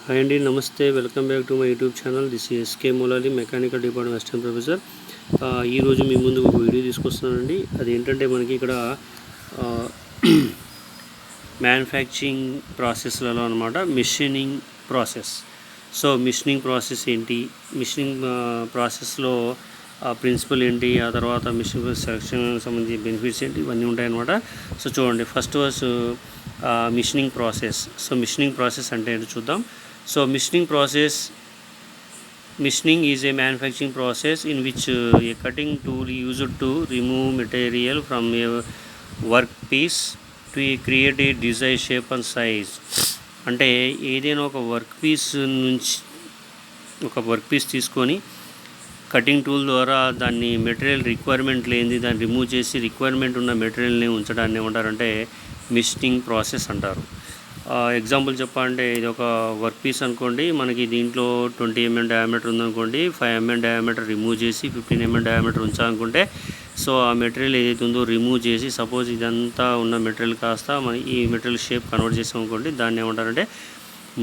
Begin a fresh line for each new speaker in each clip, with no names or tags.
Hi అండి, నమస్తే. Welcome back to my YouTube channel. This is S K Moulali, mechanical department assistant professor. ఈరోజు మీ ముందుకు ఒక వీడియో తీసుకొస్తున్నానండి. అదేంటంటే మనకి ఇక్కడ మ్యానుఫ్యాక్చరింగ్ ప్రాసెస్లలో అనమాట machining process. So machining process ఏంటి, మిషనింగ్ ప్రాసెస్లో ప్రిన్సిపల్ ఏంటి, ఆ తర్వాత మిషన్ సెలక్షన్ సంబంధించి బెనిఫిట్స్ ఏంటి, ఇవన్నీ ఉంటాయన్నమాట. సో చూడండి, first was machining process. So machining process అంటే ఏంటో చూద్దాం. So machining is a manufacturing process in which a cutting tool used to remove material from a workpiece to create a desired shape and size. అంటే ఏదైనా ఒక work piece తీసుకొని cutting tool ద్వారా దాన్ని material requirement లేనిది దాన్ని remove చేసి requirement ఉన్న మెటీరియల్ని ఉంచడాన్ని ఏమంటారంటే మిషనింగ్ ప్రాసెస్ అంటారు. ఎగ్జాంపుల్ చెప్పాలంటే ఇది ఒక వర్క్ పీస్ అనుకోండి, మనకి దీంట్లో 20 mm డయామీటర్ ఉందనుకోండి. 5 mm డయామీటర్ రిమూవ్ చేసి 15 mm డయామీటర్ ఉంచాలనుకుంటే, సో ఆ మెటీరియల్ ఏదైతే ఉందో రిమూవ్ చేసి, సపోజ్ ఇదంతా ఉన్న మెటీరియల్ కాస్త మన ఈ మెటీరియల్ షేప్ కన్వర్ట్ చేసాం అనుకోండి, దాన్ని ఏమంటారంటే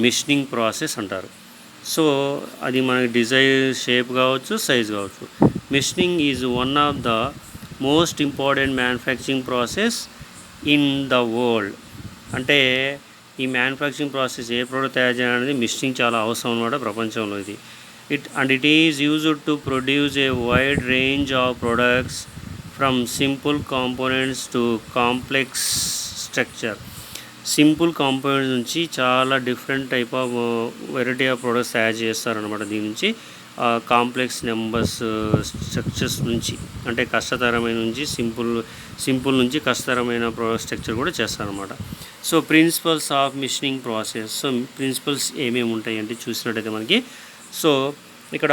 మిషనింగ్ ప్రాసెస్ అంటారు. సో అది మనకి డిజైర్ షేప్ కావచ్చు, సైజ్ కావచ్చు. Machining is one of the most important manufacturing process in the world. అంటే ఈ మ్యానుఫ్యాక్చరింగ్ ప్రాసెస్ ఏ ప్రోడక్ట్ తయారు చేయాలనేది మిషనింగ్ చాలా అవసరం అన్నమాట ప్రపంచంలో. ఇది it is used to produce A wide range of products from simple components to complex structure. Simple components నుంచి చాలా different type of variety of products తయారు చేస్తారనమాట. దీని నుంచి కాంప్లెక్స్ నెంబర్స్ స్ట్రక్చర్స్ నుంచి, అంటే కష్టతరమైన నుంచి సింపుల్ నుంచి కష్టతరమైన స్ట్రక్చర్ కూడా చేస్తారనమాట. So principles of machining process. So principles ఏమేమి ఉంటాయి అంటే చూసినట్టయితే మనకి, సో ఇక్కడ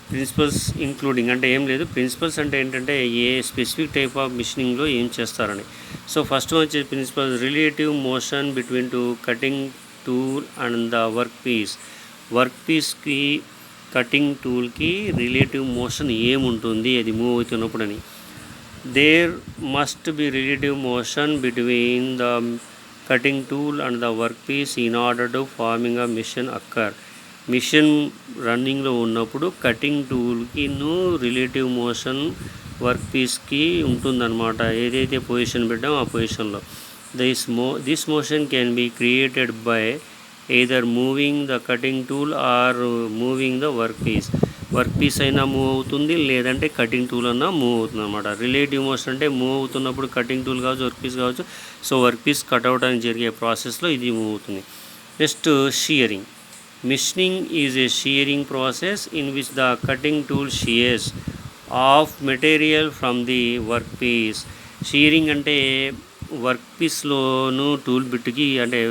ప్రిన్సిపల్స్ ఇంక్లూడింగ్ అంటే ఏం లేదు. ప్రిన్సిపల్స్ అంటే ఏంటంటే ఏ స్పెసిఫిక్ టైప్ ఆఫ్ మిషనింగ్లో ఏం చేస్తారని. సో ఫస్ట్ వచ్చే principle relative motion between to cutting tool and the work పీస్కి కటింగ్ టూల్కి రిలేటివ్ మోషన్ ఏముంటుంది అది మూవ్ అవుతున్నప్పుడు అని. There must be relative motion between the cutting tool and the work piece in order to forming a machine occur. Machine రన్నింగ్లో ఉన్నప్పుడు cutting టూల్కి relative motion work పీస్కి ఉంటుందన్నమాట. ఏదైతే పొజిషన్ పెట్టామో ఆ పొజిషన్లో this motion can be created by either moving the cutting tool or moving the work piece అయినా మూవ్ అవుతుంది, లేదంటే కటింగ్ టూల్ అన్నా మూవ్ అవుతుంది అనమాట. రిలేటివ్ మోషన్ అంటే మూవ్ అవుతున్నప్పుడు కటింగ్ టూల్ కావచ్చు, వర్క్ పీస్ కావచ్చు. సో వర్క్ పీస్ కట్ అవడానికి జరిగే ప్రాసెస్లో ఇది మూవ్ అవుతుంది. Next shearing. Machining is a shearing process in which the cutting tool shears off material from the workpiece. Shearing అంటే వర్క్ పీస్లోను టూల్ బిట్కి, అంటే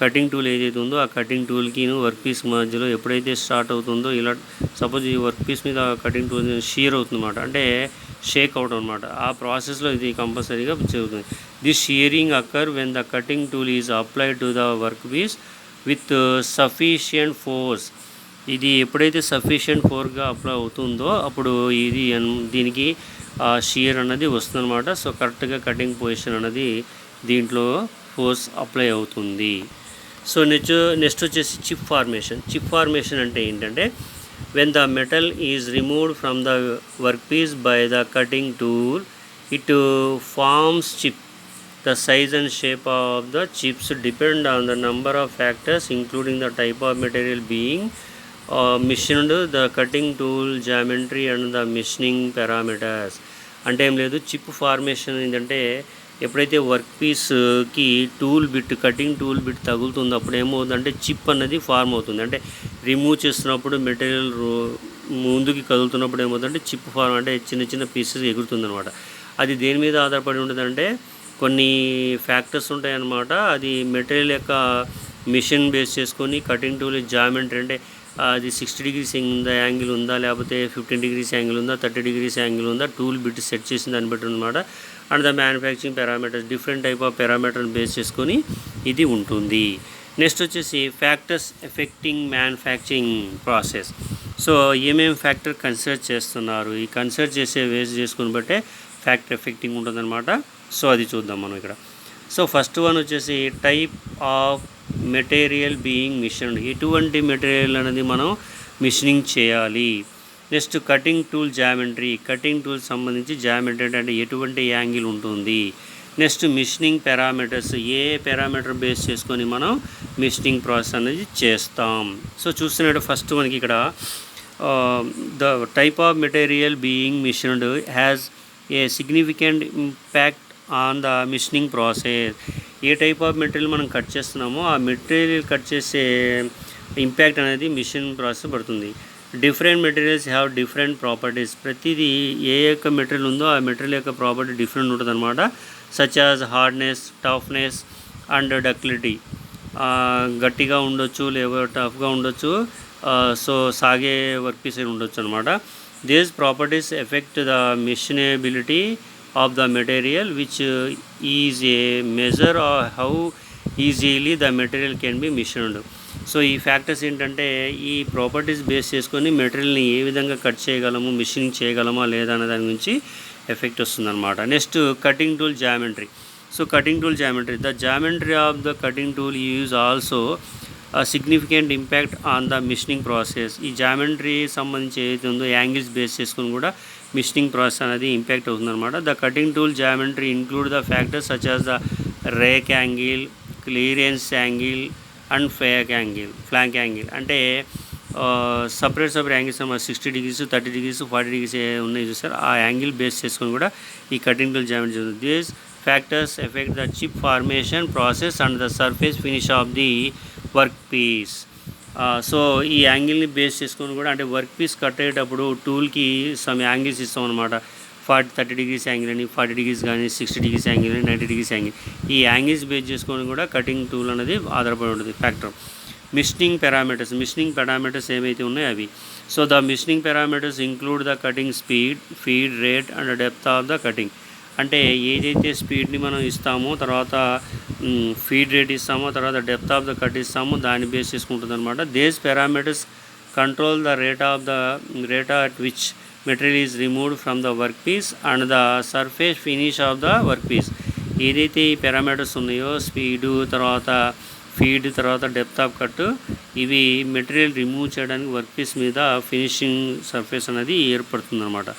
కటింగ్ టూల్ ఏదైతే ఉందో ఆ కటింగ్ టూల్కి వర్క్ పీస్ మధ్యలో ఎప్పుడైతే స్టార్ట్ అవుతుందో, ఇలా సపోజ్ ఈ వర్క్ పీస్ మీద కటింగ్ టూల్ షియర్ అవుతుందన్నమాట, అంటే షేక్ అవడం అనమాట. ఆ ప్రాసెస్లో ఇది కంపల్సరీగా జరుగుతుంది. This shearing occur when the cutting tool is applied to the work piece with sufficient force. ఇది ఎప్పుడైతే సఫిషియంట్ ఫోర్స్గా అప్లై అవుతుందో అప్పుడు దీనికి షియర్ అన్నది వస్తుందన్నమాట. సో కరెక్ట్గా కటింగ్ పొజిషన్ అన్నది దీంట్లో ఫోర్స్ అప్లై అవుతుంది. సో నెక్స్ట్ వచ్చేసి చిప్ ఫార్మేషన్ అంటే ఏంటంటే when the metal is removed from the work piece by the cutting tool it forms chip. The size and shape of the chips depend on the number of factors including the type of material being machined, the cutting tool geometry and the machining parameters. అంటే ఏం లేదు, chip formation ఏంటంటే ఎప్పుడైతే work పీస్కి cutting tool bit తగులుతుందో అప్పుడు ఏమవుతుందంటే chip అన్నది form అవుతుంది. అంటే రిమూవ్ చేస్తున్నప్పుడు మెటీరియల్ ముందుకి కదులుతున్నప్పుడు ఏమవుతుందంటే చిప్ ఫార్మ్, అంటే చిన్న చిన్న పీసెస్ ఎగురుతుంది అనమాట. అది దేని మీద ఆధారపడి ఉంటుందంటే కొన్ని ఫ్యాక్టర్స్ ఉంటాయన్నమాట. అది మెటీరియల్ యొక్క మిషన్ బేస్ చేసుకొని కటింగ్ టూల్ జామెంట్రీ, అంటే అది 60 degrees యాంగిల్ ఉందా, లేకపోతే 15 degrees యాంగిల్ ఉందా, 30 degrees యాంగిల్ ఉందా, టూల్ బిట్ సెట్ చేసిన దాన్ని బట్టి అనమాట. And the manufacturing parameters, different type of పారామీటర్ని బేస్ చేసుకొని ఇది ఉంటుంది. నెక్స్ట్ వచ్చేసి factors affecting manufacturing process. So ఏమేమి ఫ్యాక్టర్ కన్సిడర్ చేస్తున్నారు, ఈ కన్సిడర్ చేసే వేస్ చేసుకుని బట్టే ఫ్యాక్టర్ ఎఫెక్టింగ్ ఉంటుందన్నమాట. సో అది చూద్దాం మనం ఇక్కడ. సో ఫస్ట్ వన్ వచ్చేసి టైప్ ఆఫ్ మెటీరియల్ బీయింగ్ మిషన్డ్, ఎటువంటి మెటీరియల్ అనేది మనం మిషనింగ్ చేయాలి. Next cutting tool geometry, cutting tool సంబంధించి జామెట్రీ అంటే ఎటువంటి యాంగిల్ ఉంటుంది. నెక్స్ట్ మిషనింగ్ పారామీటర్స్, ఏ పారామీటర్ బేస్ చేసుకొని మనం మిషనింగ్ ప్రాసెస్ అనేది చేస్తాం. సో చూస్తున్నట్టు ఫస్ట్ మనకి ఇక్కడ the type of material being machined has a significant impact on the machining process. ఏ టైప్ ఆఫ్ మెటీరియల్ మనం కట్ చేస్తున్నామో ఆ మెటీరియల్ కట్ చేసే ఇంపాక్ట్ అనేది మిషన్ ప్రాసెస్ పడుతుంది. Different materials have different properties, ప్రతిదీ ఏ యొక్క మెటీరియల్ ఉందో ఆ మెటీరియల్ యొక్క ప్రాపర్టీ డిఫరెంట్ ఉంటుంది అనమాట. Such as hardness, toughness and ductility, గట్టిగా ఉండొచ్చు లేదా టఫ్గా ఉండొచ్చు, సో సాగే వర్క్ పీస్ ఉండొచ్చు అనమాట. These properties affect the machinability of the material which is a measure how easily the material can be machined. So ఈ ఫ్యాక్టర్స్ ఏంటంటే ఈ ప్రాపర్టీస్ బేస్ చేసుకొని మెటీరియల్ని ఏ విధంగా కట్ చేయగలము, మిషనింగ్ చేయగలమా లేదా అనే దాని గురించి ఎఫెక్ట్ వస్తుందన్నమాట. Next cutting tool geometry. So cutting tool geometry, the geometry of the cutting tool use also significant impact on the machining process. ఈ జామెట్రీ సంబంధించి ఏదైతే ఉందో యాంగిల్స్ బేస్ చేసుకుని కూడా మిషనింగ్ ప్రాసెస్ అనేది ఇంపాక్ట్ అవుతుందన్నమాట. The cutting tool geometry include the factors such as the rake angle, clearance angle and flank angle. అంటే separate angles 60 degrees, 30 degrees, 40 degrees ఉన్నాయి చూస్తారు, ఆ యాంగిల్ బేస్ చేసుకొని కూడా ఈ కటింగ్ టూల్ జామెట్రీ జరుగుతుంది. These factors affect the chip formation process and the surface finish of the workpiece. So ఈ యాంగిల్ని బేస్ చేసుకొని కూడా, అంటే వర్క్ పీస్ కట్ అయ్యేటప్పుడు టూల్కి సమ్ యాంగిల్స్ ఇస్తాం అనమాట. 30 degrees యాంగిల్ అని, 40 degrees కానీ, 60 degrees యాంగిల్ అని, 90 degrees యాంగిల్. ఈ యాంగిల్స్ బేస్ చేసుకొని కూడా కటింగ్ టూల్ అనేది ఆధారపడి ఉంటుంది ఫ్యాక్టర్. మిషనింగ్ పారామీటర్స్ ఏమైతే ఉన్నాయో అవి. So the machining parameters include the cutting speed, feed rate and depth of the cutting. అంటే ఏదైతే స్పీడ్ని మనం ఇస్తామో, తర్వాత ఫీడ్ రేట్ ఇస్తామో, తర్వాత డెప్త్ ఆఫ్ ద కట్ ఇస్తామో దాన్ని బేస్ చేసుకుంటుంది అనమాట. These parameters control the rate at which material is removed from the work piece and the surface finish of the work piece. ఏదైతే ఈ పారామీటర్స్ ఉన్నాయో, స్పీడు, తర్వాత ఫీడ్, తర్వాత డెప్త్ ఆఫ్ కట్, ఇవి మెటీరియల్ రిమూవ్ చేయడానికి work piece మీద finishing surface అనేది ఏర్పడుతుంది అనమాట.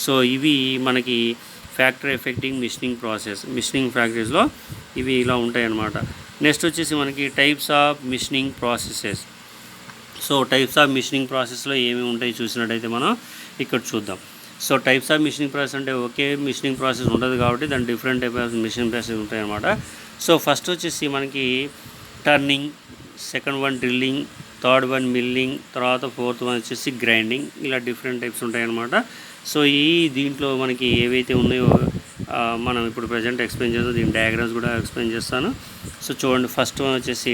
సో ఇవి మనకి factor affecting machining process. Machining ఫ్యాక్టరీస్లో ఇవి ఇలా ఉంటాయి అన్నమాట. నెక్స్ట్ వచ్చేసి మనకి types of machining processes. So types of machining ప్రాసెస్లో ఏమేమి ఉంటాయి చూసినట్టయితే మనం ఇక్కడ చూద్దాం. So types of machining process అంటే ఒకే మిషనింగ్ ప్రాసెస్ ఉండదు కాబట్టి దాని different type of machining process ఉంటాయి అన్నమాట. సో ఫస్ట్ వచ్చేసి మనకి turning, second one drilling, third one milling, తర్వాత ఫోర్త్ వన్ వచ్చేసి గ్రైండింగ్. ఇలా డిఫరెంట్ టైప్స్ ఉంటాయి అన్నమాట. సో దీంట్లో మనకి ఏవైతే ఉన్నాయో మనం ఇప్పుడు ప్రజెంట్ ఎక్స్ప్లెయిన్ చేస్తాం, దీని డయాగ్రామ్స్ కూడా ఎక్స్ప్లెయిన్ చేస్తాను. సో చూడండి, ఫస్ట్ వన్ వచ్చేసి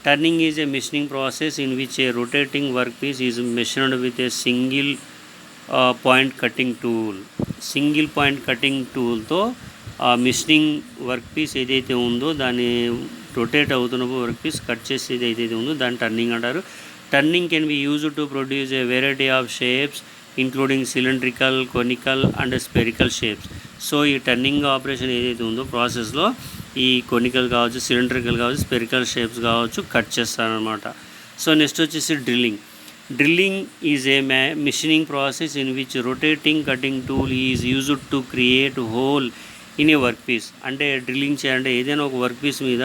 turning is a machining process in which a rotating work piece is measured with a single point cutting tool. Single point cutting టూల్తో మిషనింగ్ వర్క్ పీస్ ఏదైతే ఉందో దాన్ని రొటేట్ అవుతున్నప్పుడు work piece cut చేసేది ఏదైతే ఉందో దాన్ని టర్నింగ్ అంటారు. Turning can be used to produce a variety of shapes including cylindrical, conical and spherical shapes. So ఈ టర్నింగ్ ఆపరేషన్ ఏదైతే ఉందో ప్రాసెస్లో ఈ కొనికల్ కావచ్చు, సిలిండ్రికల్ కావచ్చు, స్పెరికల్ షేప్స్ కావచ్చు కట్ చేస్తారనమాట. సో నెక్స్ట్ వచ్చేసి drilling is a machining process in which rotating cutting tool is used to create hole in a work piece. అంటే డ్రిల్లింగ్ చేయాలంటే ఏదైనా ఒక వర్క్ పీస్ మీద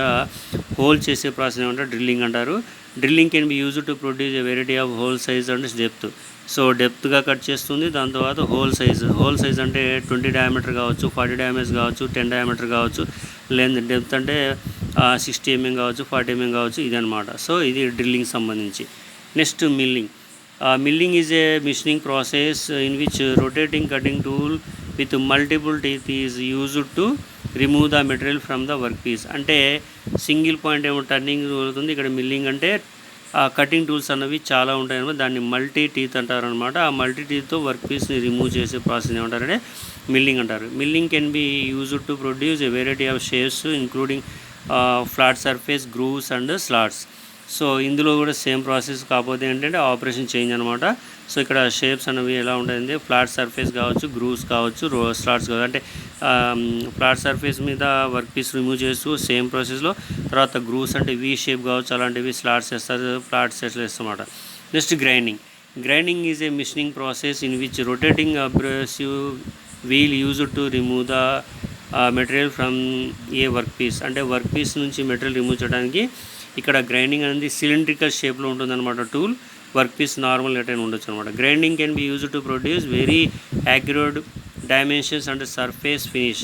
హోల్ చేసే ప్రాసెస్ ఏమంటారు, డ్రిల్లింగ్ అంటారు. Drilling can be used to produce a variety of hole size and depth. So డెప్త్గా cut చేస్తుంది. దాని తర్వాత హోల్ సైజ్ అంటే 20 diameter కావచ్చు, 40 diameter కావచ్చు, 10 diameter కావచ్చు. డెప్త్ అంటే 60 mm కావచ్చు, 40 mm కావచ్చు, ఇదనమాట. సో ఇది డ్రిల్లింగ్ సంబంధించి. Next milling is a machining process in which rotating cutting tool with multiple teeth is used to remove the material from the work piece. అంటే single point ఏమో turning జరుగుతుంది, ఇక్కడ milling అంటే cutting tools అన్నవి చాలా ఉంటాయి అనమాట. దాన్ని మల్టీ టీత్ అంటారనమాట. ఆ మల్టీ టీత్తో వర్క్ పీస్ని రిమూవ్ చేసే ప్రాసెస్ ఏమంటారంటే మిల్లింగ్ అంటారు. Milling can be used to produce a variety of shapes including flat surface, grooves and slots. So ఇందులో కూడా సేమ్ ప్రాసెస్, కాకపోతే ఏంటంటే ఆపరేషన్ చేంజ్ అనమాట. సో ఇక్కడ షేప్స్ అనేవి ఎలా ఉంటాయంటే ఫ్లాట్ సర్ఫేస్ కావచ్చు, గ్రూవ్స్ కావచ్చు, స్లాట్స్ కావచ్చు. అంటే ఫ్లాట్ సర్ఫేస్ మీద వర్క్ పీస్ రిమూవ్ చేస్తూ సేమ్ ప్రాసెస్లో తర్వాత గ్రూవ్స్ అంటే వీ షేప్ కావచ్చు, అలాంటివి స్లాట్స్ వేస్తారు, ఫ్లాట్ సెట్స్ వేస్తామన్నమాట. Next grinding is a machining process in which rotating abrasive wheel used to remove the material from a work piece. అంటే వర్క్ పీస్ నుంచి మెటీరియల్ రిమూవ్ చేయడానికి ఇక్కడ గ్రైండింగ్ అనేది సిలిండ్రికల్ షేప్లో ఉంటుందన్నమాట. టూల్ వర్క్ పీస్ నార్మల్ ఎటైనా ఉండొచ్చు అనమాట. Grinding can be used to produce very accurate dimensions and surface finish.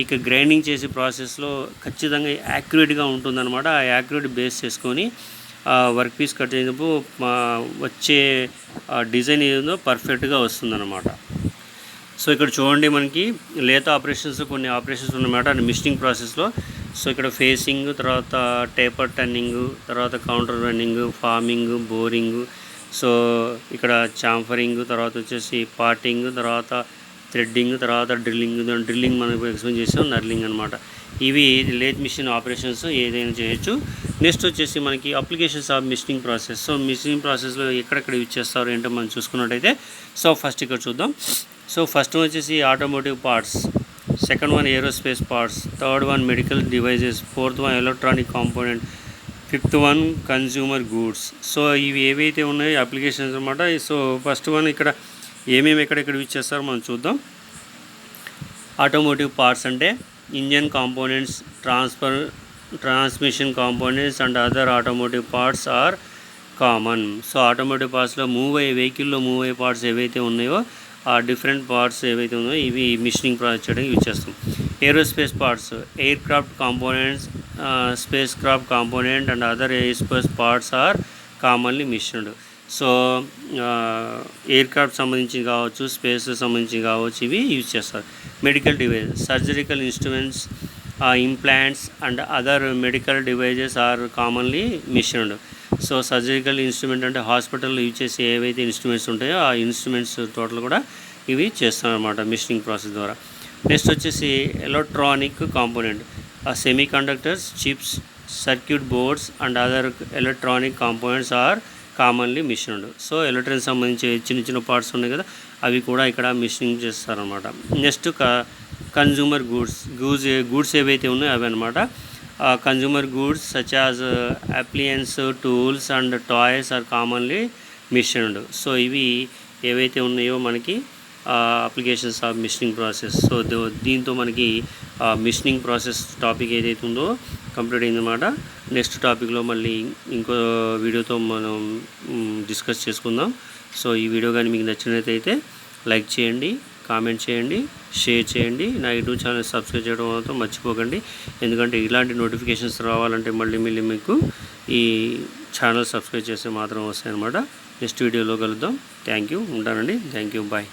ఇక గ్రైండింగ్ చేసే ప్రాసెస్లో ఖచ్చితంగా యాక్యురేట్గా ఉంటుందన్నమాట. ఆ యాక్యురేట్ బేస్ చేసుకొని వర్క్ పీస్ కట్ చేసినప్పుడు వచ్చే డిజైన్ ఏదో పర్ఫెక్ట్గా వస్తుందన్నమాట. సో ఇక్కడ చూడండి, మనకి లేత ఆపరేషన్స్ కొన్ని ఆపరేషన్స్ ఉన్నమాట మిషనింగ్ ప్రాసెస్లో. సో ఇక్కడ ఫేసింగ్, తర్వాత టేపర్ టర్నింగ్, తర్వాత counter running, farming, boring, so ఇక్కడ చాంఫరింగ్, తర్వాత వచ్చేసి పార్టింగ్, తర్వాత థ్రెడ్డింగ్, తర్వాత డ్రిల్లింగ్ మనం ఎక్స్ప్లెయిన్ చేసాం, నర్లింగ్ అనమాట. ఇవి లేత్ మిషన్ ఆపరేషన్స్ ఏదైనా చేయొచ్చు. నెక్స్ట్ వచ్చేసి మనకి applications of machining process. So machining ప్రాసెస్లో ఎక్కడెక్కడ యూజ్ చేస్తారు ఏంటో మనం చూసుకున్నట్టయితే, సో ఫస్ట్ ఇక్కడ చూద్దాం. సో ఫస్ట్ వచ్చేసి automotive parts, second one aerospace parts, third one medical devices, fourth one electronic component, fifth one consumer goods. So ఇవి ఏవైతే ఉన్నాయో అప్లికేషన్స్ అనమాట. సో ఫస్ట్ వన్ ఇక్కడ ఏమేమి ఎక్కడెక్కడ యూజ్ చేస్తారో మనం చూద్దాం. ఆటోమోటివ్ పార్ట్స్ అంటే engine components, transmission components and other automotive parts are common. So automotive పార్ట్స్లో వెహికల్లో మూవ్ అయ్యే పార్ట్స్ ఏవైతే ఉన్నాయో ఆ డిఫరెంట్ పార్ట్స్ ఏవైతే ఉన్నాయో ఇవి మిషనింగ్ ప్రాసెస్ చేయడానికి యూజ్ చేస్తాం. Aerospace parts, aircraft components, spacecraft component and other aerospace parts are commonly machined. So aircraft సంబంధించి కావచ్చు, స్పేస్ సంబంధించి కావచ్చు, ఇవి యూజ్ చేస్తారు. Medical device, surgical instruments, implants and other medical devices are commonly machined. So surgical instrument అంటే హాస్పిటల్లో use చేసే ఏవైతే ఇన్స్ట్రుమెంట్స్ ఉంటాయో ఆ ఇన్స్ట్రుమెంట్స్ టోటల్ కూడా ఇవి చేస్తాం అనమాట మిషనింగ్ ప్రాసెస్ ద్వారా. నెక్స్ట్ వచ్చేసి electronic component, semiconductors, chips, circuit boards and other electronic components are commonly machined. So electronic సంబంధించి చిన్న చిన్న పార్ట్స్ ఉన్నాయి కదా, అవి కూడా ఇక్కడ మిషనింగ్ చేస్తారనమాట. నెక్స్ట్ కన్జ్యూమర్ గూడ్స్ ఏవైతే ఉన్నాయో అవి అనమాట. Consumer goods such as appliances, tools and toys are commonly machined. So ఇవి ఏవైతే ఉన్నాయో మనకి applications of machining process. So దీంతో మనకి మిషనింగ్ ప్రాసెస్ టాపిక్ ఏదైతే ఉందో కంప్లీట్ అయిందన్నమాట. నెక్స్ట్ టాపిక్లో మళ్ళీ ఇంకో వీడియోతో మనం డిస్కస్ చేసుకుందాం. సో ఈ వీడియో కానీ మీకు నచ్చినట్లయితే లైక్ చేయండి, కామెంట్ చేయండి, షేర్ చేయండి. నా యూట్యూబ్ ఛానల్ సబ్స్క్రైబ్ చేయడం మాత్రం మర్చిపోకండి. ఎందుకంటే ఇలాంటి నోటిఫికేషన్స్ రావాలంటే మళ్ళీ మీకు ఈ ఛానల్ సబ్స్క్రైబ్ చేస్తే మాత్రం వస్తాయి అన్నమాట. నెక్స్ట్ వీడియోలో కలుద్దాం. థ్యాంక్ యూ, ఉంటానండి. Thank you, bye.